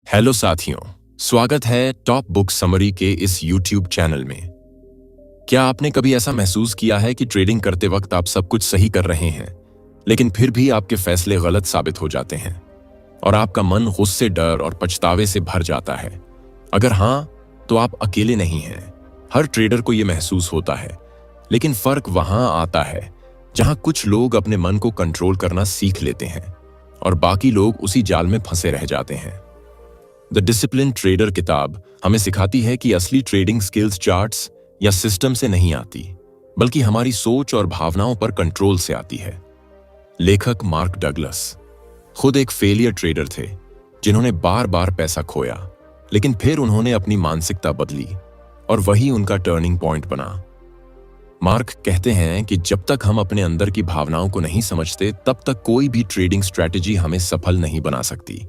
Hello साथियों, स्वागत है टॉप बुक समरी के इस यूट्यूब चैनल में। क्या आपने कभी ऐसा महसूस किया है कि ट्रेडिंग करते वक्त आप सब कुछ सही कर रहे हैं, लेकिन फिर भी आपके फैसले गलत साबित हो जाते हैं और आपका मन गुस्से, डर और पछतावे से भर जाता है? अगर हाँ, तो आप अकेले नहीं हैं। हर ट्रेडर को यह महसूस होता है, लेकिन फर्क वहां आता है जहां कुछ लोग अपने मन को कंट्रोल करना सीख लेते हैं और बाकी लोग उसी जाल में फंसे रह जाते हैं। द डिसिप्लिन ट्रेडर किताब हमें सिखाती है कि असली ट्रेडिंग स्किल्स चार्ट्स या सिस्टम से नहीं आती, बल्कि हमारी सोच और भावनाओं पर कंट्रोल से आती है। लेखक मार्क डगलस खुद एक फेलियर ट्रेडर थे, जिन्होंने बार बार पैसा खोया, लेकिन फिर उन्होंने अपनी मानसिकता बदली और वही उनका टर्निंग पॉइंट बना। मार्क कहते हैं कि जब तक हम अपने अंदर की भावनाओं को नहीं समझते, तब तक कोई भी ट्रेडिंग स्ट्रैटेजी हमें सफल नहीं बना सकती।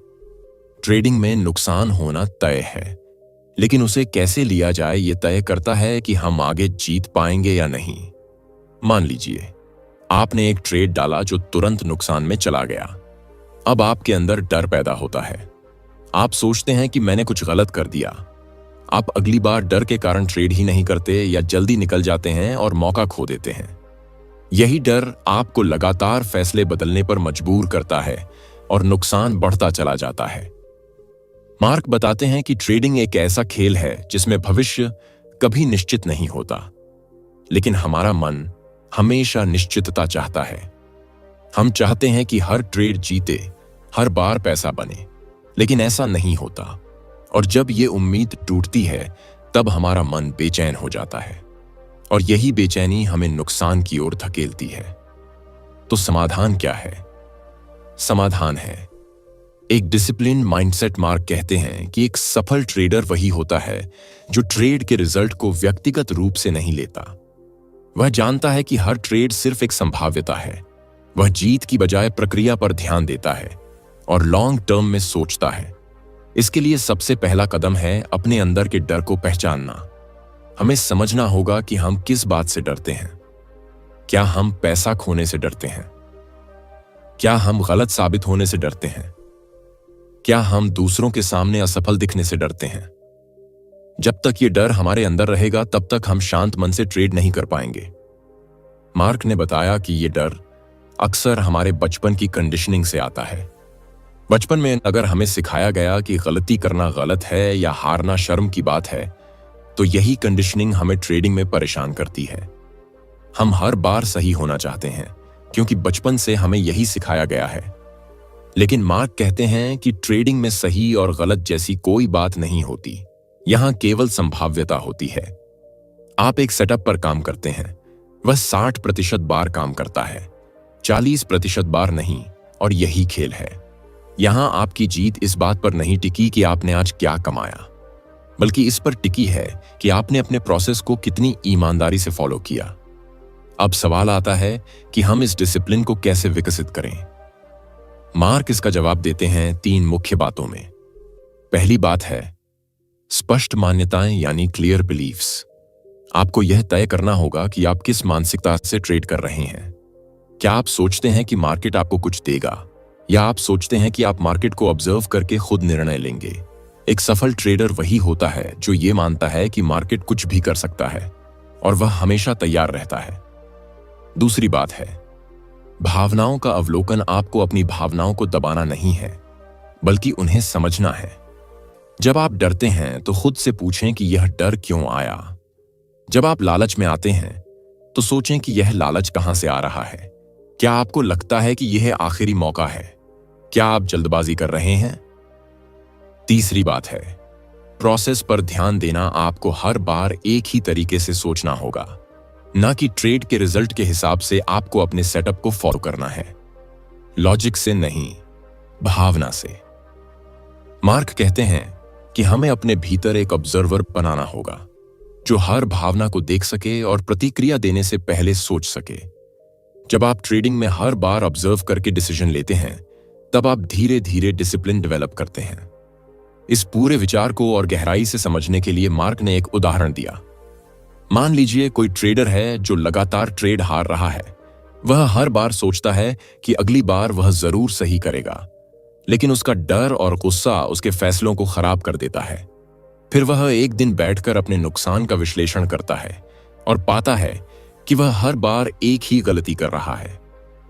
ट्रेडिंग में नुकसान होना तय है, लेकिन उसे कैसे लिया जाए ये तय करता है कि हम आगे जीत पाएंगे या नहीं। मान लीजिए आपने एक ट्रेड डाला जो तुरंत नुकसान में चला गया। अब आपके अंदर डर पैदा होता है। आप सोचते हैं कि मैंने कुछ गलत कर दिया। आप अगली बार डर के कारण ट्रेड ही नहीं करते या जल्दी निकल जाते हैं और मौका खो देते हैं। यही डर आपको लगातार फैसले बदलने पर मजबूर करता है और नुकसान बढ़ता चला जाता है। मार्क बताते हैं कि ट्रेडिंग एक ऐसा खेल है जिसमें भविष्य कभी निश्चित नहीं होता, लेकिन हमारा मन हमेशा निश्चितता चाहता है। हम चाहते हैं कि हर ट्रेड जीते, हर बार पैसा बने, लेकिन ऐसा नहीं होता। और जब ये उम्मीद टूटती है, तब हमारा मन बेचैन हो जाता है और यही बेचैनी हमें नुकसान की ओर धकेलती है। तो समाधान क्या है? समाधान है एक डिसिप्लिन माइंडसेट। मार्क कहते हैं कि एक सफल ट्रेडर वही होता है जो ट्रेड के रिजल्ट को व्यक्तिगत रूप से नहीं लेता। वह जानता है कि हर ट्रेड सिर्फ एक संभाव्यता है। वह जीत की बजाय प्रक्रिया पर ध्यान देता है और लॉन्ग टर्म में सोचता है। इसके लिए सबसे पहला कदम है अपने अंदर के डर को पहचानना। हमें समझना होगा कि हम किस बात से डरते हैं। क्या हम पैसा खोने से डरते हैं? क्या हम गलत साबित होने से डरते हैं? क्या हम दूसरों के सामने असफल दिखने से डरते हैं? जब तक ये डर हमारे अंदर रहेगा, तब तक हम शांत मन से ट्रेड नहीं कर पाएंगे। मार्क ने बताया कि ये डर अक्सर हमारे बचपन की कंडीशनिंग से आता है। बचपन में अगर हमें सिखाया गया कि गलती करना गलत है या हारना शर्म की बात है, तो यही कंडीशनिंग हमें ट्रेडिंग में परेशान करती है। हम हर बार सही होना चाहते हैं क्योंकि बचपन से हमें यही सिखाया गया है। लेकिन मार्क कहते हैं कि ट्रेडिंग में सही और गलत जैसी कोई बात नहीं होती। यहां केवल संभाव्यता होती है। आप एक सेटअप पर काम करते हैं, वह 60% बार काम करता है, 40% बार नहीं, और यही खेल है। यहां आपकी जीत इस बात पर नहीं टिकी कि आपने आज क्या कमाया, बल्कि इस पर टिकी है कि आपने अपने प्रोसेस को कितनी ईमानदारी से फॉलो किया। अब सवाल आता है कि हम इस डिसिप्लिन को कैसे विकसित करें। मार्क इसका जवाब देते हैं 3 मुख्य बातों में। पहली बात है स्पष्ट मान्यताएं, यानी क्लियर बिलीफ्स। आपको यह तय करना होगा कि आप किस मानसिकता से ट्रेड कर रहे हैं। क्या आप सोचते हैं कि मार्केट आपको कुछ देगा, या आप सोचते हैं कि आप मार्केट को ऑब्जर्व करके खुद निर्णय लेंगे? एक सफल ट्रेडर वही होता है जो ये मानता है कि मार्केट कुछ भी कर सकता है और वह हमेशा तैयार रहता है। दूसरी बात है भावनाओं का अवलोकन। आपको अपनी भावनाओं को दबाना नहीं है, बल्कि उन्हें समझना है। जब आप डरते हैं तो खुद से पूछें कि यह डर क्यों आया। जब आप लालच में आते हैं तो सोचें कि यह लालच कहां से आ रहा है। क्या आपको लगता है कि यह आखिरी मौका है? क्या आप जल्दबाजी कर रहे हैं? तीसरी बात है प्रोसेस पर ध्यान देना। आपको हर बार एक ही तरीके से सोचना होगा, ना कि ट्रेड के रिजल्ट के हिसाब से। आपको अपने सेटअप को फॉलो करना है, लॉजिक से नहीं, भावना से। मार्क कहते हैं कि हमें अपने भीतर एक ऑब्जर्वर बनाना होगा जो हर भावना को देख सके और प्रतिक्रिया देने से पहले सोच सके। जब आप ट्रेडिंग में हर बार ऑब्जर्व करके डिसीजन लेते हैं, तब आप धीरे धीरे डिसिप्लिन डेवलप करते हैं। इस पूरे विचार को और गहराई से समझने के लिए मार्क ने एक उदाहरण दिया। मान लीजिए कोई ट्रेडर है जो लगातार ट्रेड हार रहा है। वह हर बार सोचता है कि अगली बार वह जरूर सही करेगा, लेकिन उसका डर और गुस्सा उसके फैसलों को खराब कर देता है। फिर वह एक दिन बैठकर अपने नुकसान का विश्लेषण करता है और पाता है कि वह हर बार एक ही गलती कर रहा है।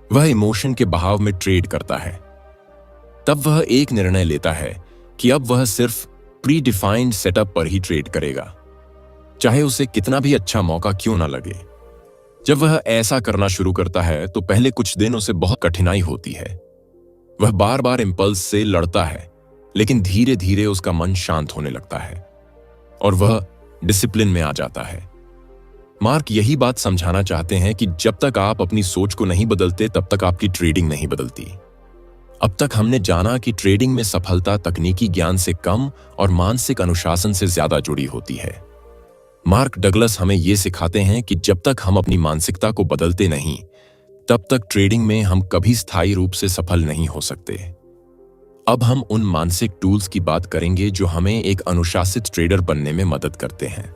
वह इमोशन के बहाव में ट्रेड करता है। तब वह एक निर्णय लेता है कि अब वह सिर्फ प्री डिफाइंड सेटअप पर ही ट्रेड करेगा, चाहे उसे कितना भी अच्छा मौका क्यों ना लगे। जब वह ऐसा करना शुरू करता है तो पहले कुछ दिन उसे बहुत कठिनाई होती है। वह बार बार इंपल्स से लड़ता है, लेकिन धीरे धीरे उसका मन शांत होने लगता है और वह डिसिप्लिन में आ जाता है। मार्क यही बात समझाना चाहते हैं कि जब तक आप अपनी सोच को नहीं बदलते तब तक आपकी ट्रेडिंग नहीं बदलती। अब तक हमने जाना कि ट्रेडिंग में सफलता तकनीकी ज्ञान से कम और मानसिक अनुशासन से ज्यादा जुड़ी होती है। मार्क डगलस हमें यह सिखाते हैं कि जब तक हम अपनी मानसिकता को बदलते नहीं, तब तक ट्रेडिंग में हम कभी स्थायी रूप से सफल नहीं हो सकते। अब हम उन मानसिक टूल्स की बात करेंगे जो हमें एक अनुशासित ट्रेडर बनने में मदद करते हैं,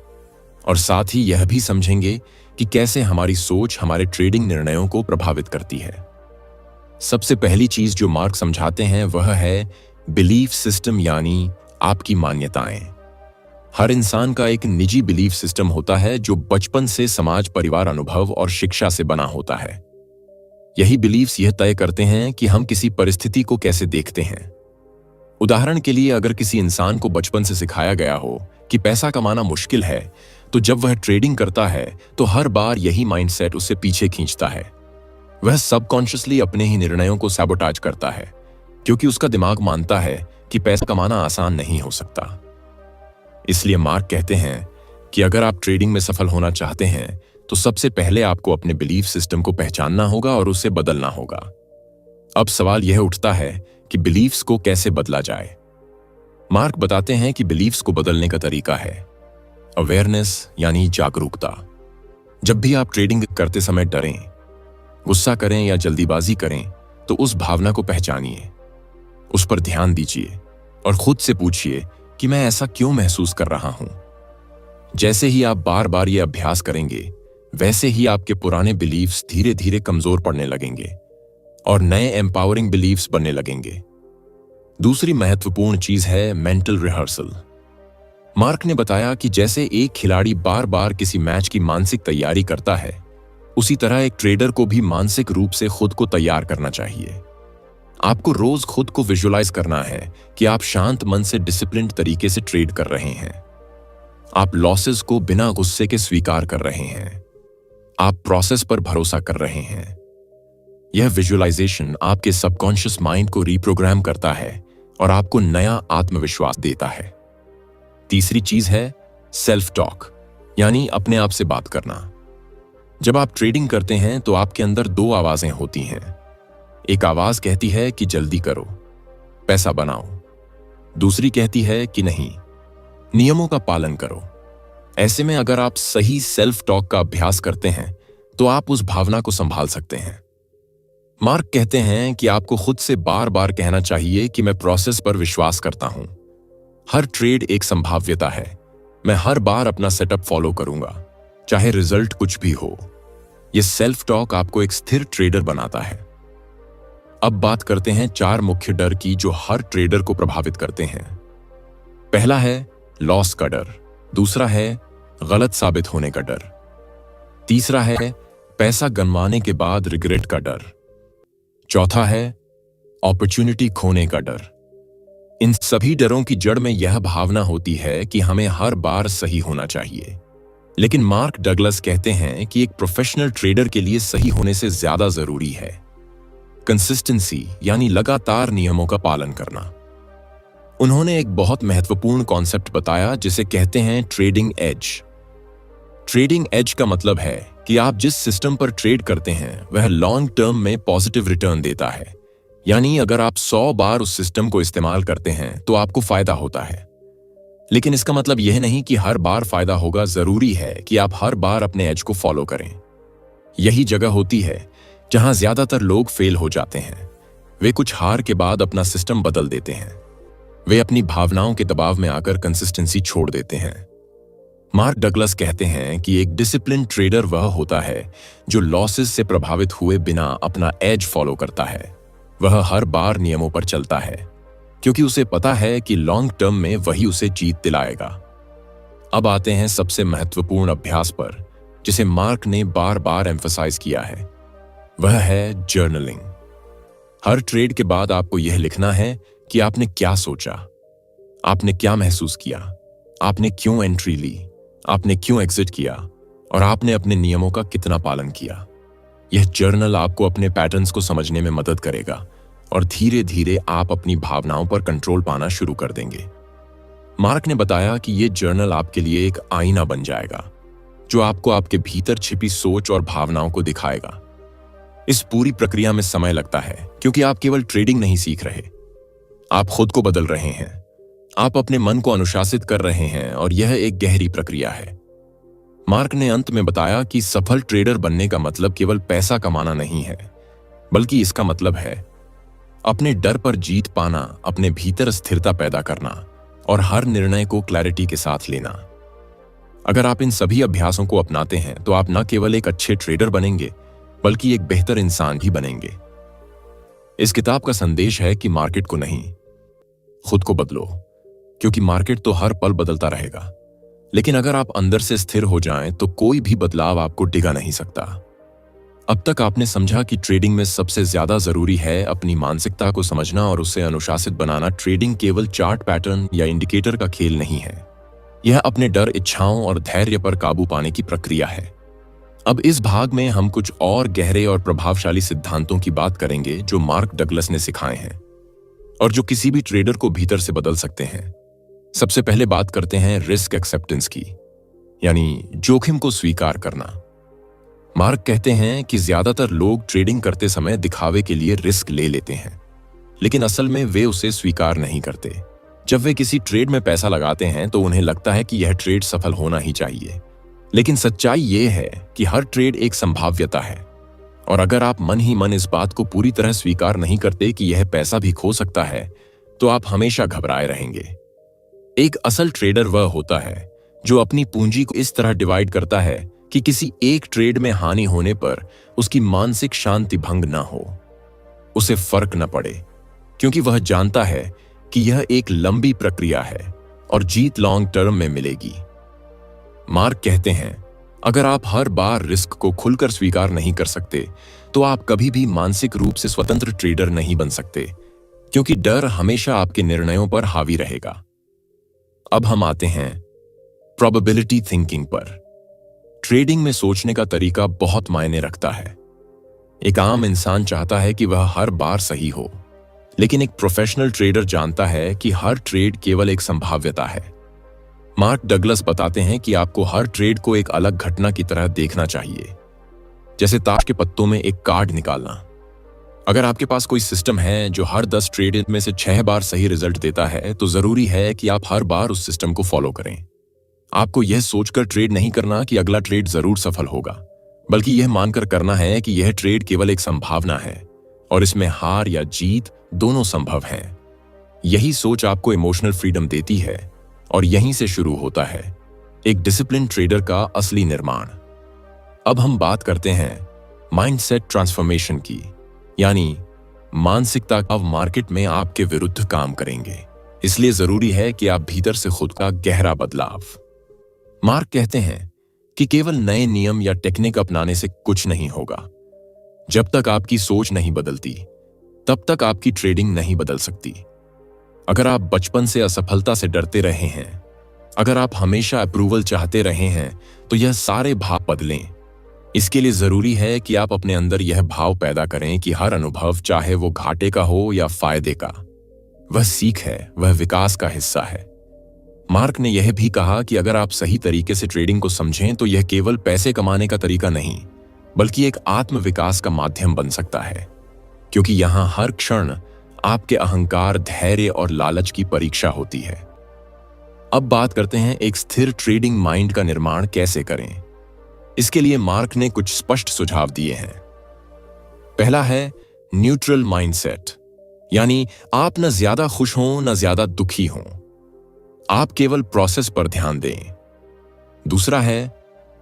और साथ ही यह भी समझेंगे कि कैसे हमारी सोच हमारे ट्रेडिंग निर्णयों को प्रभावित करती है। सबसे पहली चीज जो मार्क समझाते हैं वह है बिलीफ सिस्टम, यानी आपकी मान्यताएं। हर इंसान का एक निजी बिलीफ सिस्टम होता है जो बचपन से समाज, परिवार, अनुभव और शिक्षा से बना होता है। यही बिलीफ्स यह तय करते हैं कि हम किसी परिस्थिति को कैसे देखते हैं। उदाहरण के लिए, अगर किसी इंसान को बचपन से सिखाया गया हो कि पैसा कमाना मुश्किल है, तो जब वह ट्रेडिंग करता है तो हर बार यही माइंडसेट उसे पीछे खींचता है। वह सबकॉन्शियसली अपने ही निर्णयों को सैबोटाज करता है, क्योंकि उसका दिमाग मानता है कि पैसा कमाना आसान नहीं हो सकता। इसलिए मार्क कहते हैं कि अगर आप ट्रेडिंग में सफल होना चाहते हैं तो सबसे पहले आपको अपने बिलीफ सिस्टम को पहचानना होगा और उसे बदलना होगा। अब सवाल यह उठता है कि बिलीफ्स को कैसे बदला जाए। मार्क बताते हैं कि बिलीफ्स को बदलने का तरीका है अवेयरनेस, यानी जागरूकता। जब भी आप ट्रेडिंग करते समय डरें, गुस्सा करें या जल्दीबाजी करें, तो उस भावना को पहचानिए, उस पर ध्यान दीजिए और खुद से पूछिए कि मैं ऐसा क्यों महसूस कर रहा हूं। जैसे ही आप बार बार ये अभ्यास करेंगे, वैसे ही आपके पुराने बिलीफ्स धीरे धीरे कमजोर पड़ने लगेंगे और नए एम्पावरिंग बिलीफ्स बनने लगेंगे। दूसरी महत्वपूर्ण चीज है मेंटल रिहर्सल। मार्क ने बताया कि जैसे एक खिलाड़ी बार बार किसी मैच की मानसिक तैयारी करता है, उसी तरह एक ट्रेडर को भी मानसिक रूप से खुद को तैयार करना चाहिए। आपको रोज खुद को विजुअलाइज करना है कि आप शांत मन से डिसिप्लिन्ड तरीके से ट्रेड कर रहे हैं। आप लॉसेस को बिना गुस्से के स्वीकार कर रहे हैं। आप प्रोसेस पर भरोसा कर रहे हैं। यह विजुअलाइजेशन आपके सबकॉन्शियस माइंड को रिप्रोग्राम करता है और आपको नया आत्मविश्वास देता है। तीसरी चीज है सेल्फ टॉक, यानी अपने आप से बात करना। जब आप ट्रेडिंग करते हैं तो आपके अंदर दो आवाजें होती हैं। एक आवाज कहती है कि जल्दी करो, पैसा बनाओ। दूसरी कहती है कि नहीं, नियमों का पालन करो। ऐसे में अगर आप सही सेल्फ टॉक का अभ्यास करते हैं तो आप उस भावना को संभाल सकते हैं। मार्क कहते हैं कि आपको खुद से बार बार कहना चाहिए कि मैं प्रोसेस पर विश्वास करता हूं। हर ट्रेड एक संभाव्यता है। मैं हर बार अपना सेटअप फॉलो करूंगा, चाहे रिजल्ट कुछ भी हो। यह सेल्फ टॉक आपको एक स्थिर ट्रेडर बनाता है। अब बात करते हैं 4 मुख्य डर की जो हर ट्रेडर को प्रभावित करते हैं। पहला है लॉस का डर, दूसरा है गलत साबित होने का डर, तीसरा है पैसा गंवाने के बाद रिग्रेट का डर, चौथा है अपॉर्चुनिटी खोने का डर। इन सभी डरों की जड़ में यह भावना होती है कि हमें हर बार सही होना चाहिए। लेकिन मार्क डगलस कहते हैं कि एक प्रोफेशनल ट्रेडर के लिए सही होने से ज्यादा जरूरी है कंसिस्टेंसी, यानी लगातार नियमों का पालन करना। उन्होंने एक बहुत महत्वपूर्ण कॉन्सेप्ट बताया जिसे कहते हैं ट्रेडिंग एज। ट्रेडिंग एज का मतलब है कि आप जिस सिस्टम पर ट्रेड करते हैं वह लॉन्ग टर्म में पॉजिटिव रिटर्न देता है। यानी अगर आप 100 बार उस सिस्टम को इस्तेमाल करते हैं तो आपको फायदा होता है। लेकिन इसका मतलब यह नहीं कि हर बार फायदा होगा। जरूरी है कि आप हर बार अपने एज को फॉलो करें। यही जगह होती है जहां ज्यादातर लोग फेल हो जाते हैं। वे कुछ हार के बाद अपना सिस्टम बदल देते हैं। वे अपनी भावनाओं के दबाव में आकर कंसिस्टेंसी छोड़ देते हैं। मार्क डगलस कहते हैं कि एक डिसिप्लिन ट्रेडर वह होता है जो लॉसेस से प्रभावित हुए बिना अपना एज फॉलो करता है। वह हर बार नियमों पर चलता है क्योंकि उसे पता है कि लॉन्ग टर्म में वही उसे जीत दिलाएगा। अब आते हैं सबसे महत्वपूर्ण अभ्यास पर, जिसे मार्क ने बार बार एम्फसाइज किया है। वह है जर्नलिंग। हर ट्रेड के बाद आपको यह लिखना है कि आपने क्या सोचा, आपने क्या महसूस किया, आपने क्यों एंट्री ली, आपने क्यों एग्जिट किया और आपने अपने नियमों का कितना पालन किया। यह जर्नल आपको अपने पैटर्न्स को समझने में मदद करेगा और धीरे धीरे आप अपनी भावनाओं पर कंट्रोल पाना शुरू कर देंगे। मार्क ने बताया कि यह जर्नल आपके लिए एक आईना बन जाएगा, जो आपको आपके भीतर छिपी सोच और भावनाओं को दिखाएगा। इस पूरी प्रक्रिया में समय लगता है, क्योंकि आप केवल ट्रेडिंग नहीं सीख रहे, आप खुद को बदल रहे हैं, आप अपने मन को अनुशासित कर रहे हैं और यह एक गहरी प्रक्रिया है। मार्क ने अंत में बताया कि सफल ट्रेडर बनने का मतलब केवल पैसा कमाना नहीं है, बल्कि इसका मतलब है अपने डर पर जीत पाना, अपने भीतर स्थिरता पैदा करना और हर निर्णय को क्लैरिटी के साथ लेना। अगर आप इन सभी अभ्यासों को अपनाते हैं तो आप न केवल एक अच्छे ट्रेडर बनेंगे, बल्कि एक बेहतर इंसान भी बनेंगे। इस किताब का संदेश है कि मार्केट को नहीं, खुद को बदलो, क्योंकि मार्केट तो हर पल बदलता रहेगा, लेकिन अगर आप अंदर से स्थिर हो जाएं तो कोई भी बदलाव आपको डिगा नहीं सकता। अब तक आपने समझा कि ट्रेडिंग में सबसे ज्यादा जरूरी है अपनी मानसिकता को समझना और उसे अनुशासित बनाना। ट्रेडिंग केवल चार्ट पैटर्न या इंडिकेटर का खेल नहीं है, यह अपने डर, इच्छाओं और धैर्य पर काबू पाने की प्रक्रिया है। अब इस भाग में हम कुछ और गहरे और प्रभावशाली सिद्धांतों की बात करेंगे जो मार्क डगलस ने सिखाए हैं और जो किसी भी ट्रेडर को भीतर से बदल सकते हैं। सबसे पहले बात करते हैं रिस्क एक्सेप्टेंस की, यानी जोखिम को स्वीकार करना। मार्क कहते हैं कि ज्यादातर लोग ट्रेडिंग करते समय दिखावे के लिए रिस्क ले लेते हैं, लेकिन असल में वे उसे स्वीकार नहीं करते। जब वे किसी ट्रेड में पैसा लगाते हैं तो उन्हें लगता है कि यह ट्रेड सफल होना ही चाहिए, लेकिन सच्चाई यह है कि हर ट्रेड एक संभाव्यता है और अगर आप मन ही मन इस बात को पूरी तरह स्वीकार नहीं करते कि यह पैसा भी खो सकता है, तो आप हमेशा घबराए रहेंगे। एक असल ट्रेडर वह होता है जो अपनी पूंजी को इस तरह डिवाइड करता है कि किसी एक ट्रेड में हानि होने पर उसकी मानसिक शांति भंग न हो, उसे फर्क न पड़े, क्योंकि वह जानता है कि यह एक लंबी प्रक्रिया है और जीत लॉन्ग टर्म में मिलेगी। मार्क कहते हैं, अगर आप हर बार रिस्क को खुलकर स्वीकार नहीं कर सकते तो आप कभी भी मानसिक रूप से स्वतंत्र ट्रेडर नहीं बन सकते, क्योंकि डर हमेशा आपके निर्णयों पर हावी रहेगा। अब हम आते हैं प्रोबेबिलिटी थिंकिंग पर। ट्रेडिंग में सोचने का तरीका बहुत मायने रखता है। एक आम इंसान चाहता है कि वह हर बार सही हो, लेकिन एक प्रोफेशनल ट्रेडर जानता है कि हर ट्रेड केवल एक संभाव्यता है। मार्क डगलस बताते हैं कि आपको हर ट्रेड को एक अलग घटना की तरह देखना चाहिए, जैसे ताश के पत्तों में एक कार्ड निकालना। अगर आपके पास कोई सिस्टम है जो हर 10 ट्रेड में से 6 बार सही रिजल्ट देता है, तो जरूरी है कि आप हर बार उस सिस्टम को फॉलो करें। आपको यह सोचकर ट्रेड नहीं करना कि अगला ट्रेड जरूर सफल होगा, बल्कि यह मानकर करना है कि यह ट्रेड केवल एक संभावना है और इसमें हार या जीत दोनों संभव हैं। यही सोच आपको इमोशनल फ्रीडम देती है और यहीं से शुरू होता है एक डिसिप्लिन ट्रेडर का असली निर्माण। अब हम बात करते हैं माइंडसेट ट्रांसफॉर्मेशन की, यानी मानसिकता अब मार्केट में आपके विरुद्ध काम करेंगे, इसलिए जरूरी है कि आप भीतर से खुद का गहरा बदलाव। मार्क कहते हैं कि केवल नए नियम या टेक्निक अपनाने से कुछ नहीं होगा। जब तक आपकी सोच नहीं बदलती, तब तक आपकी ट्रेडिंग नहीं बदल सकती। अगर आप बचपन से असफलता से डरते रहे हैं, अगर आप हमेशा अप्रूवल चाहते रहे हैं, तो यह सारे भाव बदलें। इसके लिए जरूरी है कि आप अपने अंदर यह भाव पैदा करें कि हर अनुभव, चाहे वो घाटे का हो या फायदे का, वह सीख है, वह विकास का हिस्सा है। मार्क ने यह भी कहा कि अगर आप सही तरीके से ट्रेडिंग को समझें तो यह केवल पैसे कमाने का तरीका नहीं, बल्कि एक आत्म विकास का माध्यम बन सकता है, क्योंकि यहां हर क्षण आपके अहंकार, धैर्य और लालच की परीक्षा होती है। अब बात करते हैं एक स्थिर ट्रेडिंग माइंड का निर्माण कैसे करें। इसके लिए मार्क ने कुछ स्पष्ट सुझाव दिए हैं। पहला है न्यूट्रल माइंडसेट, यानी आप न ज्यादा खुश हों न ज्यादा दुखी हों, आप केवल प्रोसेस पर ध्यान दें। दूसरा है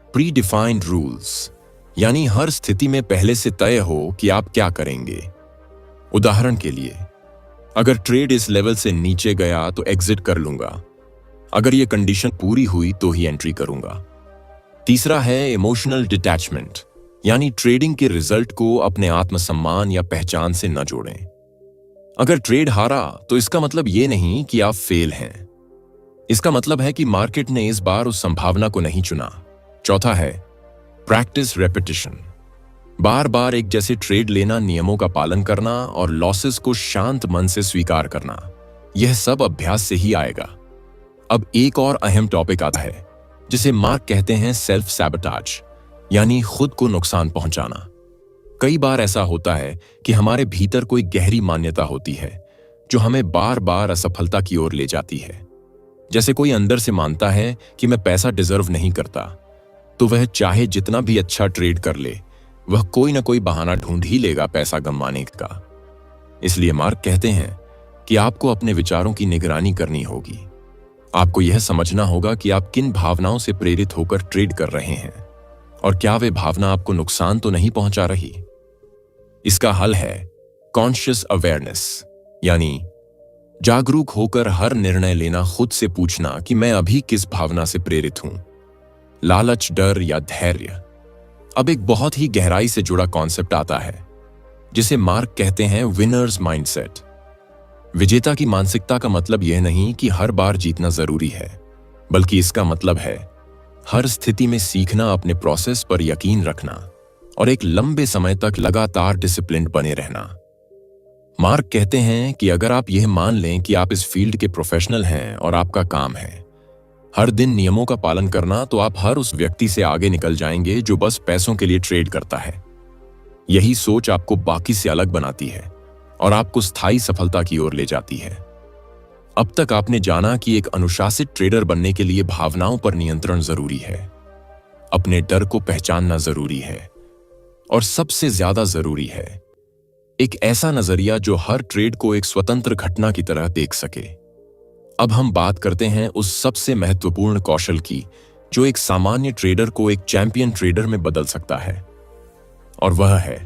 प्री डिफाइंड रूल्स, यानी हर स्थिति में पहले से तय हो कि आप क्या करेंगे। उदाहरण के लिए, अगर ट्रेड इस लेवल से नीचे गया तो एग्जिट कर लूंगा, अगर ये कंडीशन पूरी हुई तो ही एंट्री करूंगा। तीसरा है इमोशनल डिटैचमेंट, यानी ट्रेडिंग के रिजल्ट को अपने आत्मसम्मान या पहचान से न जोड़ें। अगर ट्रेड हारा तो इसका मतलब ये नहीं कि आप फेल हैं, इसका मतलब है कि मार्केट ने इस बार उस संभावना को नहीं चुना। चौथा है प्रैक्टिस रेपिटिशन, बार बार एक जैसे ट्रेड लेना, नियमों का पालन करना और लॉसेस को शांत मन से स्वीकार करना, यह सब अभ्यास से ही आएगा। अब एक और अहम टॉपिक आता है जिसे मार्क कहते हैं सेल्फ सैबोटाज, यानी खुद को नुकसान पहुंचाना। कई बार ऐसा होता है कि हमारे भीतर कोई गहरी मान्यता होती है जो हमें बार बार असफलता की ओर ले जाती है। जैसे कोई अंदर से मानता है कि मैं पैसा डिजर्व नहीं करता, तो वह चाहे जितना भी अच्छा ट्रेड कर ले, वह कोई ना कोई बहाना ढूंढ ही लेगा पैसा गंवाने का। इसलिए मार्क कहते हैं कि आपको अपने विचारों की निगरानी करनी होगी। आपको यह समझना होगा कि आप किन भावनाओं से प्रेरित होकर ट्रेड कर रहे हैं और क्या वे भावना आपको नुकसान तो नहीं पहुंचा रही। इसका हल है कॉन्शियस अवेयरनेस, यानी जागरूक होकर हर निर्णय लेना, खुद से पूछना कि मैं अभी किस भावना से प्रेरित हूं, लालच, डर या धैर्य। अब एक बहुत ही गहराई से जुड़ा कॉन्सेप्ट आता है जिसे मार्क कहते हैं विनर्स माइंडसेट। विजेता की मानसिकता का मतलब यह नहीं कि हर बार जीतना जरूरी है, बल्कि इसका मतलब है हर स्थिति में सीखना, अपने प्रोसेस पर यकीन रखना और एक लंबे समय तक लगातार डिसिप्लिन्ड बने रहना। मार्क कहते हैं कि अगर आप यह मान लें कि आप इस फील्ड के प्रोफेशनल हैं और आपका काम है हर दिन नियमों का पालन करना, तो आप हर उस व्यक्ति से आगे निकल जाएंगे जो बस पैसों के लिए ट्रेड करता है। यही सोच आपको बाकी से अलग बनाती है और आपको स्थायी सफलता की ओर ले जाती है। अब तक आपने जाना कि एक अनुशासित ट्रेडर बनने के लिए भावनाओं पर नियंत्रण जरूरी है, अपने डर को पहचानना जरूरी है और सबसे ज्यादा जरूरी है एक ऐसा नजरिया जो हर ट्रेड को एक स्वतंत्र घटना की तरह देख सके। अब हम बात करते हैं उस सबसे महत्वपूर्ण कौशल की जो एक सामान्य ट्रेडर को एक चैंपियन ट्रेडर में बदल सकता है, और वह है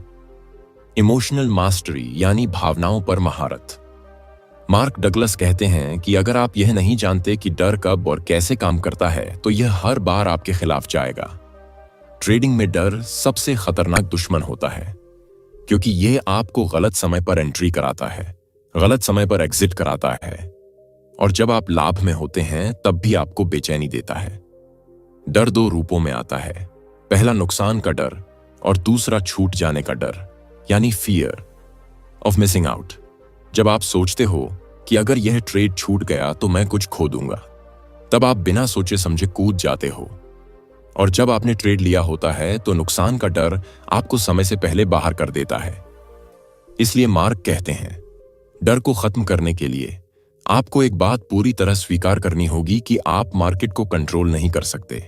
इमोशनल मास्टरी, यानी भावनाओं पर महारत। मार्क डगलस कहते हैं कि अगर आप यह नहीं जानते कि डर कब और कैसे काम करता है, तो यह हर बार आपके खिलाफ जाएगा। ट्रेडिंग में डर सबसे खतरनाक दुश्मन होता है, क्योंकि यह आपको गलत समय पर एंट्री कराता है, गलत समय पर एग्जिट कराता है, और जब आप लाभ में होते हैं तब भी आपको बेचैनी देता है। डर दो रूपों में आता है, पहला नुकसान का डर और दूसरा छूट जाने का डर, यानी फियर ऑफ मिसिंग आउट। जब आप सोचते हो कि अगर यह ट्रेड छूट गया तो मैं कुछ खो दूंगा, तब आप बिना सोचे समझे कूद जाते हो, और जब आपने ट्रेड लिया होता है तो नुकसान का डर आपको समय से पहले बाहर कर देता है। इसलिए मार्क कहते हैं डर को खत्म करने के लिए आपको एक बात पूरी तरह स्वीकार करनी होगी कि आप मार्केट को कंट्रोल नहीं कर सकते।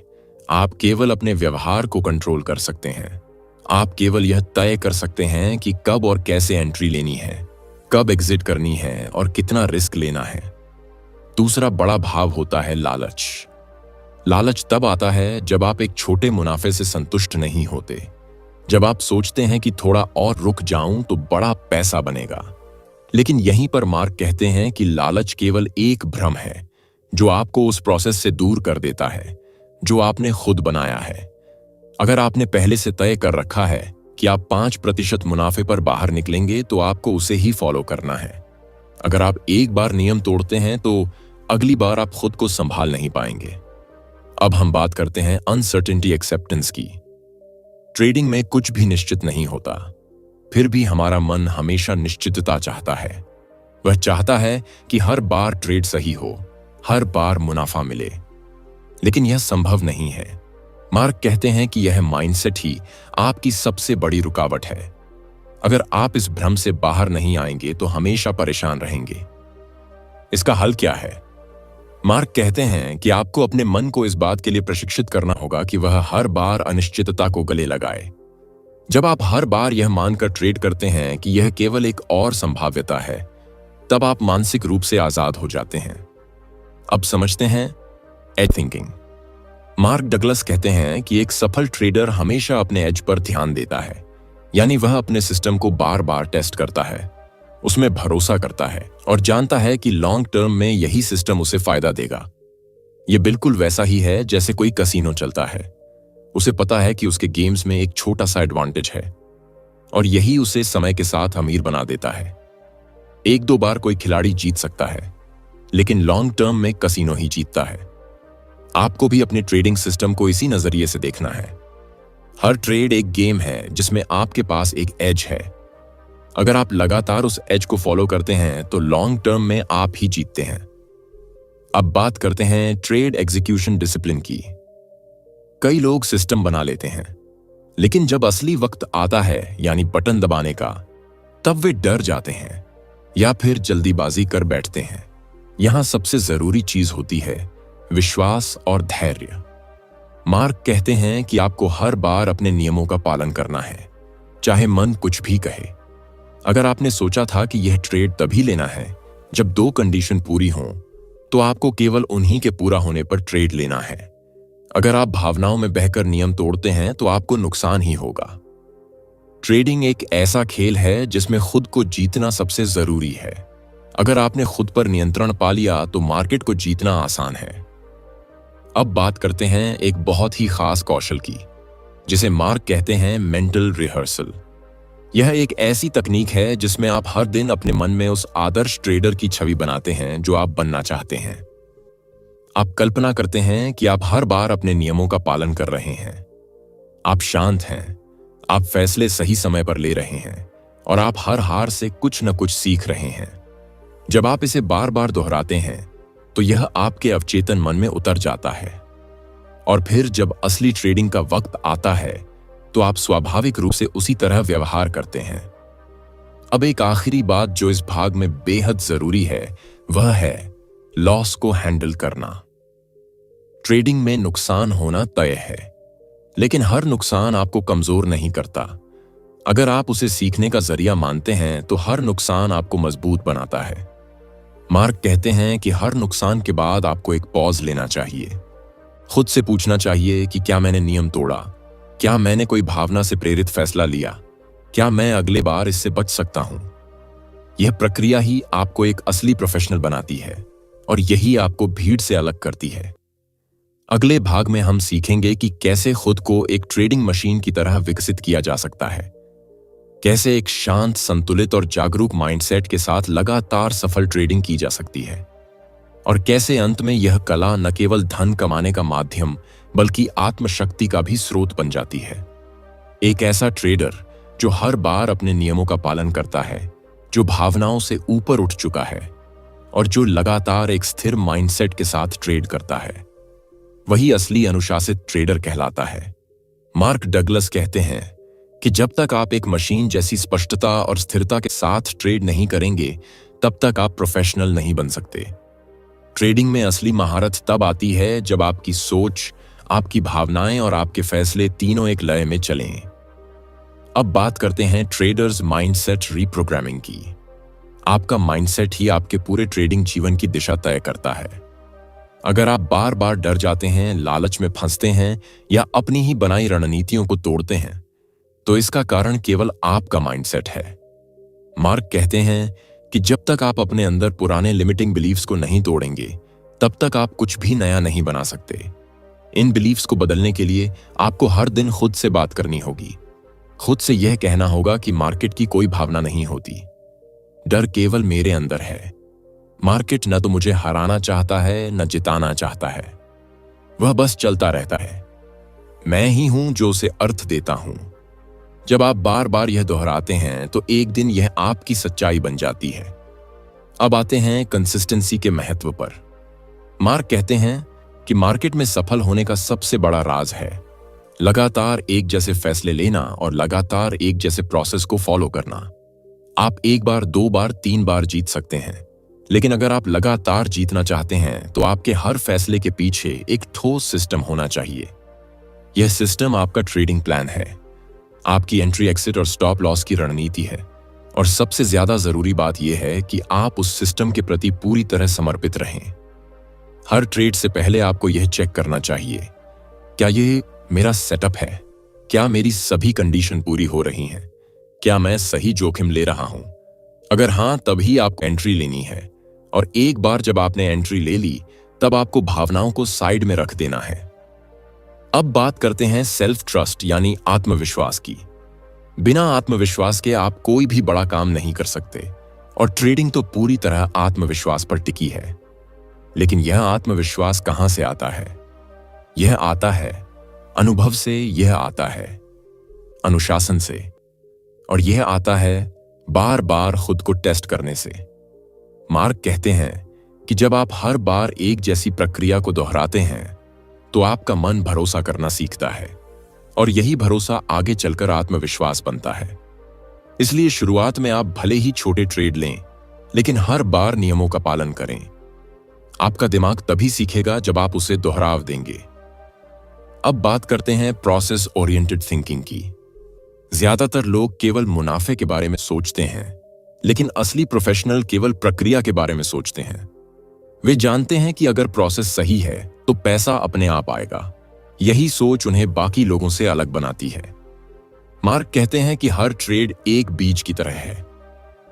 आप केवल अपने व्यवहार को कंट्रोल कर सकते हैं। आप केवल यह तय कर सकते हैं कि कब और कैसे एंट्री लेनी है, कब एग्जिट करनी है और कितना रिस्क लेना है। दूसरा बड़ा भाव होता है लालच। लालच तब आता है जब आप एक छोटे मुनाफे से संतुष्ट नहीं होते, जब आप सोचते हैं कि थोड़ा और रुक जाऊं तो बड़ा पैसा बनेगा। लेकिन यहीं पर मार्क कहते हैं कि लालच केवल एक भ्रम है जो आपको उस प्रोसेस से दूर कर देता है जो आपने खुद बनाया है। अगर आपने पहले से तय कर रखा है कि आप 5% मुनाफे पर बाहर निकलेंगे, तो आपको उसे ही फॉलो करना है। अगर आप एक बार नियम तोड़ते हैं तो अगली बार आप खुद को संभाल नहीं पाएंगे। अब हम बात करते हैं अनसर्टेनिटी एक्सेप्टेंस की। ट्रेडिंग में कुछ भी निश्चित नहीं होता, फिर भी हमारा मन हमेशा निश्चितता चाहता है। वह चाहता है कि हर बार ट्रेड सही हो, हर बार मुनाफा मिले, लेकिन यह संभव नहीं है। मार्क कहते हैं कि यह माइंडसेट ही आपकी सबसे बड़ी रुकावट है। अगर आप इस भ्रम से बाहर नहीं आएंगे तो हमेशा परेशान रहेंगे। इसका हल क्या है? मार्क कहते हैं कि आपको अपने मन को इस बात के लिए प्रशिक्षित करना होगा कि वह हर बार अनिश्चितता को गले लगाए। जब आप हर बार यह मानकर ट्रेड करते हैं कि यह केवल एक और संभाव्यता है, तब आप मानसिक रूप से आजाद हो जाते हैं। अब समझते हैं एज थिंकिंग। मार्क डगलस कहते हैं कि एक सफल ट्रेडर हमेशा अपने एज पर ध्यान देता है, यानी वह अपने सिस्टम को बार बार टेस्ट करता है। उसमें भरोसा करता है और जानता है कि लॉन्ग टर्म में यही सिस्टम उसे फायदा देगा। यह बिल्कुल वैसा ही है जैसे कोई कसीनो चलता है। उसे पता है कि उसके गेम्स में एक छोटा सा एडवांटेज है और यही उसे समय के साथ अमीर बना देता है। एक दो बार कोई खिलाड़ी जीत सकता है, लेकिन लॉन्ग टर्म में कसीनो ही जीतता है। आपको भी अपने ट्रेडिंग सिस्टम को इसी नजरिए से देखना है। हर ट्रेड एक गेम है जिसमें आपके पास एक एज है। अगर आप लगातार उस एज को फॉलो करते हैं तो लॉन्ग टर्म में आप ही जीतते हैं। अब बात करते हैं ट्रेड एग्जीक्यूशन डिसिप्लिन की। कई लोग सिस्टम बना लेते हैं, लेकिन जब असली वक्त आता है यानी बटन दबाने का, तब वे डर जाते हैं या फिर जल्दीबाजी कर बैठते हैं। यहां सबसे जरूरी चीज होती है विश्वास और धैर्य। मार्क कहते हैं कि आपको हर बार अपने नियमों का पालन करना है, चाहे मन कुछ भी कहे। अगर आपने सोचा था कि यह ट्रेड तभी लेना है जब दो कंडीशन पूरी हों, तो आपको केवल उन्हीं के पूरा होने पर ट्रेड लेना है। अगर आप भावनाओं में बहकर नियम तोड़ते हैं तो आपको नुकसान ही होगा। ट्रेडिंग एक ऐसा खेल है जिसमें खुद को जीतना सबसे जरूरी है। अगर आपने खुद पर नियंत्रण पा लिया तो मार्केट को जीतना आसान है। अब बात करते हैं एक बहुत ही खास कौशल की, जिसे मार्क कहते हैं मेंटल रिहर्सल। यह एक ऐसी तकनीक है जिसमें आप हर दिन अपने मन में उस आदर्श ट्रेडर की छवि बनाते हैं जो आप बनना चाहते हैं। आप कल्पना करते हैं कि आप हर बार अपने नियमों का पालन कर रहे हैं। आप शांत हैं, आप फैसले सही समय पर ले रहे हैं और आप हर हार से कुछ न कुछ सीख रहे हैं। जब आप इसे बार बार दोहराते हैं तो यह आपके अवचेतन मन में उतर जाता है और फिर जब असली ट्रेडिंग का वक्त आता है तो आप स्वाभाविक रूप से उसी तरह व्यवहार करते हैं। अब एक आखिरी बात जो इस भाग में बेहद जरूरी है वह है लॉस को हैंडल करना। ट्रेडिंग में नुकसान होना तय है, लेकिन हर नुकसान आपको कमजोर नहीं करता। अगर आप उसे सीखने का जरिया मानते हैं तो हर नुकसान आपको मजबूत बनाता है। मार्क कहते हैं कि हर नुकसान के बाद आपको एक पॉज लेना चाहिए। खुद से पूछना चाहिए कि क्या मैंने नियम तोड़ा, क्या मैंने कोई भावना से प्रेरित फैसला लिया, क्या मैं अगले बार इससे बच सकता हूं। यह प्रक्रिया ही आपको एक असली प्रोफेशनल बनाती है और यही आपको भीड़ से अलग करती है। अगले भाग में हम सीखेंगे कि कैसे खुद को एक ट्रेडिंग मशीन की तरह विकसित किया जा सकता है, कैसे एक शांत, संतुलित और जागरूक माइंडसेट के साथ लगातार सफल ट्रेडिंग की जा सकती है, और कैसे अंत में यह कला न केवल धन कमाने का माध्यम बल्कि आत्मशक्ति का भी स्रोत बन जाती है। एक ऐसा ट्रेडर जो हर बार अपने नियमों का पालन करता है, जो भावनाओं से ऊपर उठ चुका है और जो लगातार एक स्थिर माइंडसेट के साथ ट्रेड करता है, वही असली अनुशासित ट्रेडर कहलाता है। मार्क डगलस कहते हैं कि जब तक आप एक मशीन जैसी स्पष्टता और स्थिरता के साथ ट्रेड नहीं करेंगे, तब तक आप प्रोफेशनल नहीं बन सकते। ट्रेडिंग में असली महारत तब आती है जब आपकी सोच, आपकी भावनाएं और आपके फैसले तीनों एक लय में चलें। अब बात करते हैं ट्रेडर्स माइंडसेट रीप्रोग्रामिंग की। आपका माइंडसेट ही आपके पूरे ट्रेडिंग जीवन की दिशा तय करता है। अगर आप बार बार डर जाते हैं, लालच में फंसते हैं या अपनी ही बनाई रणनीतियों को तोड़ते हैं, तो इसका कारण केवल आपका माइंडसेट है। मार्क कहते हैं कि जब तक आप अपने अंदर पुराने लिमिटिंग बिलीफ्स को नहीं तोड़ेंगे, तब तक आप कुछ भी नया नहीं बना सकते। इन बिलीफ्स को बदलने के लिए आपको हर दिन खुद से बात करनी होगी। खुद से यह कहना होगा कि मार्केट की कोई भावना नहीं होती, डर केवल मेरे अंदर है। मार्केट न तो मुझे हराना चाहता है न जिताना चाहता है, वह बस चलता रहता है। मैं ही हूं जो उसे अर्थ देता हूं। जब आप बार बार यह दोहराते हैं तो एक दिन यह आपकी सच्चाई बन जाती है। अब आते हैं कंसिस्टेंसी के महत्व पर। मार्क कहते हैं कि मार्केट में सफल होने का सबसे बड़ा राज है लगातार एक जैसे फैसले लेना और लगातार एक जैसे प्रोसेस को फॉलो करना। आप एक बार, दो बार, तीन बार जीत सकते हैं, लेकिन अगर आप लगातार जीतना चाहते हैं तो आपके हर फैसले के पीछे एक ठोस सिस्टम होना चाहिए। यह सिस्टम आपका ट्रेडिंग प्लान है, आपकी एंट्री, एक्सिट और स्टॉप लॉस की रणनीति है, और सबसे ज्यादा जरूरी बात यह है कि आप उस सिस्टम के प्रति पूरी तरह समर्पित रहें। हर ट्रेड से पहले आपको यह चेक करना चाहिए, क्या यह मेरा सेटअप है? क्या मेरी सभी कंडीशन पूरी हो रही हैं? क्या मैं सही जोखिम ले रहा हूं? अगर हाँ, तभी आपको एंट्री लेनी है, और एक बार जब आपने एंट्री ले ली, तब आपको भावनाओं को साइड में रख देना है। अब बात करते हैं सेल्फ ट्रस्ट यानी आत्मविश्वास की। बिना आत्मविश्वास के आप कोई भी बड़ा काम नहीं कर सकते, और ट्रेडिंग तो पूरी तरह आत्मविश्वास पर टिकी है। लेकिन यह आत्मविश्वास कहां से आता है? यह आता है अनुभव से, यह आता है अनुशासन से, और यह आता है बार बार खुद को टेस्ट करने से। मार्क कहते हैं कि जब आप हर बार एक जैसी प्रक्रिया को दोहराते हैं तो आपका मन भरोसा करना सीखता है, और यही भरोसा आगे चलकर आत्मविश्वास बनता है। इसलिए शुरुआत में आप भले ही छोटे ट्रेड लें, लेकिन हर बार नियमों का पालन करें। आपका दिमाग तभी सीखेगा जब आप उसे दोहराव देंगे। अब बात करते हैं प्रोसेस ओरिएंटेड थिंकिंग की। ज्यादातर लोग केवल मुनाफे के बारे में सोचते हैं, लेकिन असली प्रोफेशनल केवल प्रक्रिया के बारे में सोचते हैं। वे जानते हैं कि अगर प्रोसेस सही है तो पैसा अपने आप आएगा। यही सोच उन्हें बाकी लोगों से अलग बनाती है। मार्क कहते हैं कि हर ट्रेड एक बीज की तरह है।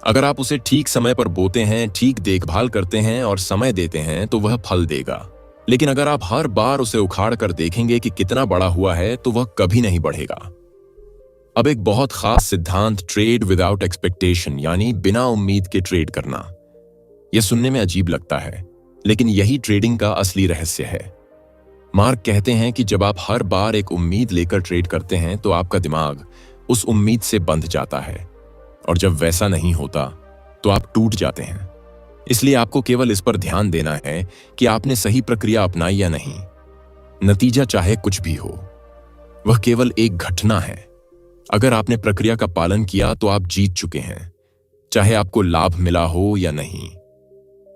अगर आप उसे ठीक समय पर बोते हैं, ठीक देखभाल करते हैं और समय देते हैं तो वह फल देगा। लेकिन अगर आप हर बार उसे उखाड़ कर देखेंगे कि कितना बड़ा हुआ है, तो वह कभी नहीं बढ़ेगा। अब एक बहुत खास सिद्धांत, ट्रेड विदाउट एक्सपेक्टेशन यानी बिना उम्मीद के ट्रेड करना। यह सुनने में अजीब लगता है, लेकिन यही ट्रेडिंग का असली रहस्य है। मार्क कहते हैं कि जब आप हर बार एक उम्मीद लेकर ट्रेड करते हैं तो आपका दिमाग उस उम्मीद से बंध जाता है, और जब वैसा नहीं होता तो आप टूट जाते हैं। इसलिए आपको केवल इस पर ध्यान देना है कि आपने सही प्रक्रिया अपनाई या नहीं। नतीजा चाहे कुछ भी हो, वह केवल एक घटना है। अगर आपने प्रक्रिया का पालन किया तो आप जीत चुके हैं, चाहे आपको लाभ मिला हो या नहीं।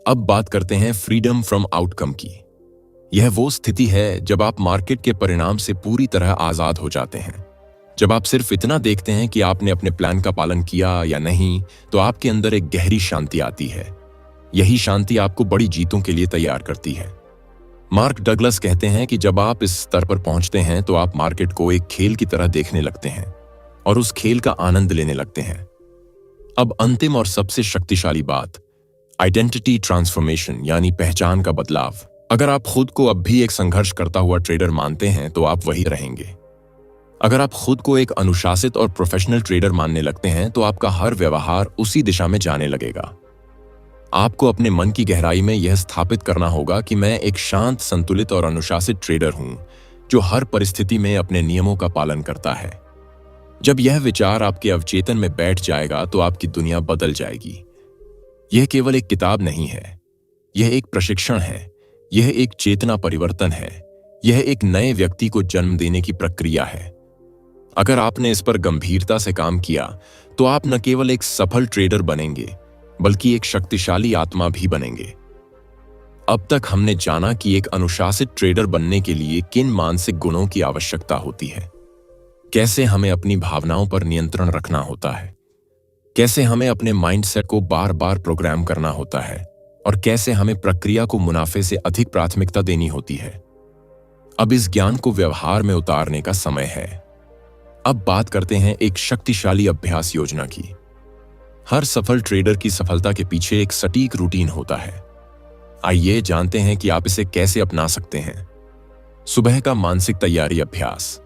अब बात करते हैं फ्रीडम फ्रॉम आउटकम की। यह वो स्थिति है जब आप मार्केट के परिणाम से पूरी तरह आजाद हो जाते हैं। जब आप सिर्फ इतना देखते हैं कि आपने अपने प्लान का पालन किया या नहीं, तो आपके अंदर एक गहरी शांति आती है। यही शांति आपको बड़ी जीतों के लिए तैयार करती है। मार्क डगलस कहते हैं कि जब आप इस स्तर पर पहुंचते हैं तो आप मार्केट को एक खेल की तरह देखने लगते हैं और उस खेल का आनंद लेने लगते हैं। अब अंतिम और सबसे शक्तिशाली बात, आइडेंटिटी ट्रांसफॉर्मेशन यानी पहचान का बदलाव। अगर आप खुद को अब भी एक संघर्ष करता हुआ ट्रेडर मानते हैं तो आप वही रहेंगे। अगर आप खुद को एक अनुशासित और प्रोफेशनल ट्रेडर मानने लगते हैं तो आपका हर व्यवहार उसी दिशा में जाने लगेगा। आपको अपने मन की गहराई में यह स्थापित करना होगा कि मैं एक शांत, संतुलित और अनुशासित ट्रेडर हूं जो हर परिस्थिति में अपने नियमों का पालन करता है। जब यह विचार आपके अवचेतन में बैठ जाएगा तो आपकी दुनिया बदल जाएगी। यह केवल एक किताब नहीं है, यह एक प्रशिक्षण है, यह एक चेतना परिवर्तन है, यह एक नए व्यक्ति को जन्म देने की प्रक्रिया है। अगर आपने इस पर गंभीरता से काम किया तो आप न केवल एक सफल ट्रेडर बनेंगे, बल्कि एक शक्तिशाली आत्मा भी बनेंगे। अब तक हमने जाना कि एक अनुशासित ट्रेडर बनने के लिए किन मानसिक गुणों की आवश्यकता होती है, कैसे हमें अपनी भावनाओं पर नियंत्रण रखना होता है, कैसे हमें अपने माइंडसेट को बार बार प्रोग्राम करना होता है, और कैसे हमें प्रक्रिया को मुनाफे से अधिक प्राथमिकता देनी होती है। अब इस ज्ञान को व्यवहार में उतारने का समय है। अब बात करते हैं एक शक्तिशाली अभ्यास योजना की। हर सफल ट्रेडर की सफलता के पीछे एक सटीक रूटीन होता है। आइए जानते हैं कि आप इसे कैसे अपना सकते हैं। सुबह का मानसिक तैयारी अभ्यास।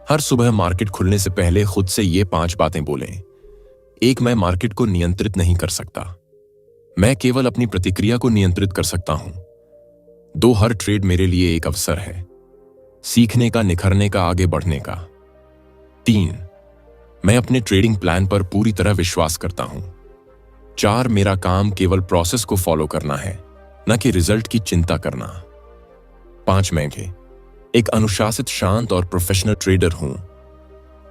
हर सुबह मार्केट खुलने से पहले खुद से ये 5 बातें बोलें। 1, मैं मार्केट को नियंत्रित नहीं कर सकता, मैं केवल अपनी प्रतिक्रिया को नियंत्रित कर सकता हूं। 2, हर ट्रेड मेरे लिए एक अवसर है, सीखने का, निखरने का, आगे बढ़ने का। 3, मैं अपने ट्रेडिंग प्लान पर पूरी तरह विश्वास करता हूं। 4, मेरा काम केवल प्रोसेस को फॉलो करना है, न कि रिजल्ट की चिंता करना। 5, मैं एक अनुशासित, शांत और प्रोफेशनल ट्रेडर हूं।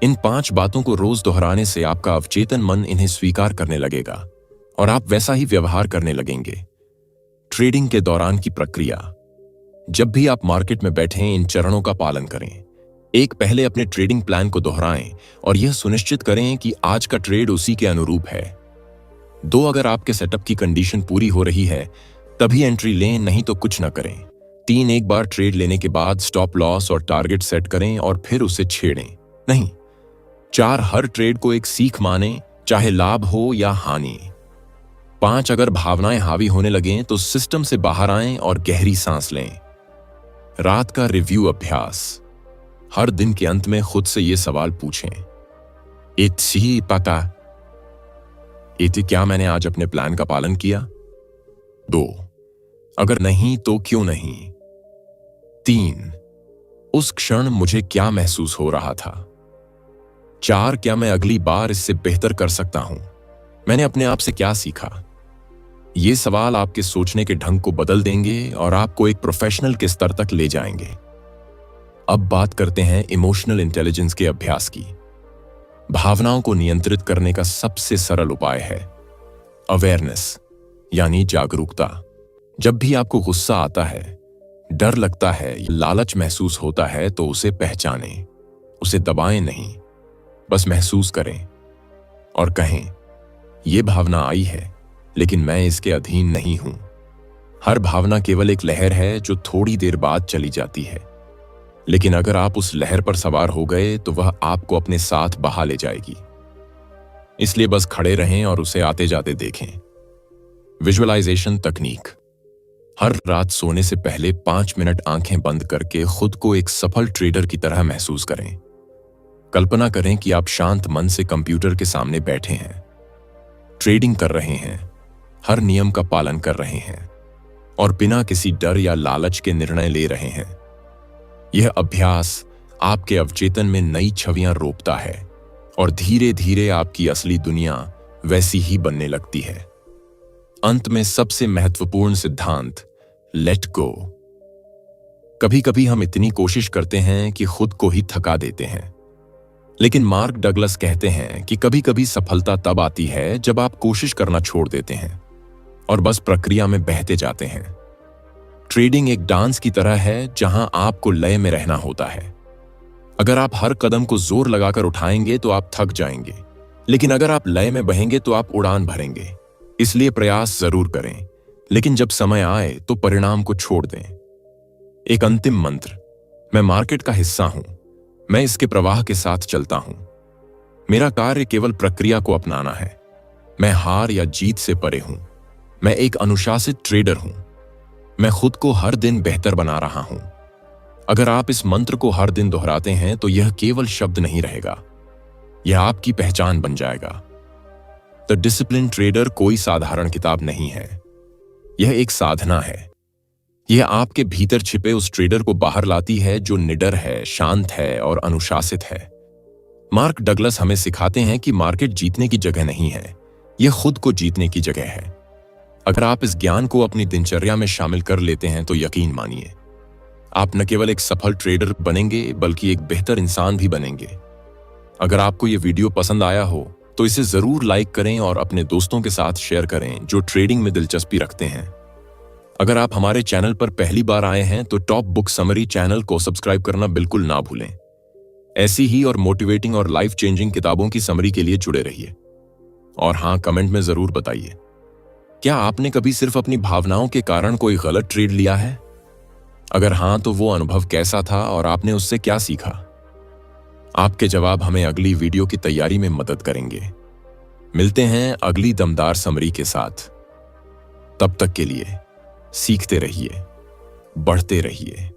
इन 5 बातों को रोज दोहराने से आपका अवचेतन मन इन्हें स्वीकार करने लगेगा और आप वैसा ही व्यवहार करने लगेंगे। ट्रेडिंग के दौरान की प्रक्रिया। जब भी आप मार्केट में बैठें, इन चरणों का पालन करें। 1, पहले अपने ट्रेडिंग प्लान को दोहराएं और यह सुनिश्चित करें कि आज का ट्रेड उसी के अनुरूप है। 2, अगर आपके सेटअप की कंडीशन पूरी हो रही है तभी एंट्री लें, नहीं तो कुछ न करें। 3, एक बार ट्रेड लेने के बाद स्टॉप लॉस और टारगेट सेट करें और फिर उसे छेड़ें नहीं। 4, हर ट्रेड को एक सीख माने, चाहे लाभ हो या हानि। 5 अगर भावनाएं हावी होने लगें तो सिस्टम से बाहर आएं और गहरी सांस लें। रात का रिव्यू अभ्यास। हर दिन के अंत में खुद से ये सवाल पूछें, इत्सी पता इति क्या मैंने आज अपने प्लान का पालन किया? 2 अगर नहीं तो क्यों नहीं? 3 उस क्षण मुझे क्या महसूस हो रहा था? 4 क्या मैं अगली बार इससे बेहतर कर सकता हूं? मैंने अपने आप से क्या सीखा? ये सवाल आपके सोचने के ढंग को बदल देंगे और आपको एक प्रोफेशनल के स्तर तक ले जाएंगे। अब बात करते हैं इमोशनल इंटेलिजेंस के अभ्यास की। भावनाओं को नियंत्रित करने का सबसे सरल उपाय है अवेयरनेस, यानी जागरूकता। जब भी आपको गुस्सा आता है, डर लगता है, लालच महसूस होता है तो उसे पहचानें। उसे दबाएं नहीं, बस महसूस करें और कहें, यह भावना आई है लेकिन मैं इसके अधीन नहीं हूं। हर भावना केवल एक लहर है जो थोड़ी देर बाद चली जाती है, लेकिन अगर आप उस लहर पर सवार हो गए तो वह आपको अपने साथ बहा ले जाएगी। इसलिए बस खड़े रहें और उसे आते जाते देखें। विजुअलाइजेशन तकनीक। हर रात सोने से पहले 5 मिनट आंखें बंद करके खुद को एक सफल ट्रेडर की तरह महसूस करें। कल्पना करें कि आप शांत मन से कंप्यूटर के सामने बैठे हैं, ट्रेडिंग कर रहे हैं, हर नियम का पालन कर रहे हैं और बिना किसी डर या लालच के निर्णय ले रहे हैं। यह अभ्यास आपके अवचेतन में नई छवियां रोपता है और धीरे धीरे आपकी असली दुनिया वैसी ही बनने लगती है। अंत में सबसे महत्वपूर्ण सिद्धांत, लेट गो। कभी कभी हम इतनी कोशिश करते हैं कि खुद को ही थका देते हैं, लेकिन मार्क डगलस कहते हैं कि कभी कभी सफलता तब आती है जब आप कोशिश करना छोड़ देते हैं और बस प्रक्रिया में बहते जाते हैं। ट्रेडिंग एक डांस की तरह है जहां आपको लय में रहना होता है। अगर आप हर कदम को जोर लगाकर उठाएंगे तो आप थक जाएंगे, लेकिन अगर आप लय में बहेंगे तो आप उड़ान भरेंगे। इसलिए प्रयास जरूर करें, लेकिन जब समय आए तो परिणाम को छोड़ दें। एक अंतिम मंत्र, मैं मार्केट का हिस्सा हूं, मैं इसके प्रवाह के साथ चलता हूं। मेरा कार्य केवल प्रक्रिया को अपनाना है। मैं हार या जीत से परे हूं। मैं एक अनुशासित ट्रेडर हूं। मैं खुद को हर दिन बेहतर बना रहा हूं। अगर आप इस मंत्र को हर दिन दोहराते हैं तो यह केवल शब्द नहीं रहेगा, यह आपकी पहचान बन जाएगा। द डिसिप्लिन ट्रेडर कोई साधारण किताब नहीं है, यह एक साधना है। यह आपके भीतर छिपे उस ट्रेडर को बाहर लाती है जो निडर है, शांत है और अनुशासित है। मार्क डगलस हमें सिखाते हैं कि मार्केट जीतने की जगह नहीं है, यह खुद को जीतने की जगह है। अगर आप इस ज्ञान को अपनी दिनचर्या में शामिल कर लेते हैं तो यकीन मानिए, आप न केवल एक सफल ट्रेडर बनेंगे बल्कि एक बेहतर इंसान भी बनेंगे। अगर आपको यह वीडियो पसंद आया हो तो इसे जरूर लाइक करें और अपने दोस्तों के साथ शेयर करें जो ट्रेडिंग में दिलचस्पी रखते हैं। अगर आप हमारे चैनल पर पहली बार आए हैं तो टॉप बुक समरी चैनल को सब्सक्राइब करना बिल्कुल ना भूलें। ऐसी ही और मोटिवेटिंग और लाइफ चेंजिंग किताबों की समरी के लिए जुड़े रहिए। और हाँ, कमेंट में जरूर बताइए, क्या आपने कभी सिर्फ अपनी भावनाओं के कारण कोई गलत ट्रेड लिया है? अगर हाँ तो वो अनुभव कैसा था और आपने उससे क्या सीखा? आपके जवाब हमें अगली वीडियो की तैयारी में मदद करेंगे। मिलते हैं अगली दमदार समरी के साथ। तब तक के लिए सीखते रहिए, बढ़ते रहिए।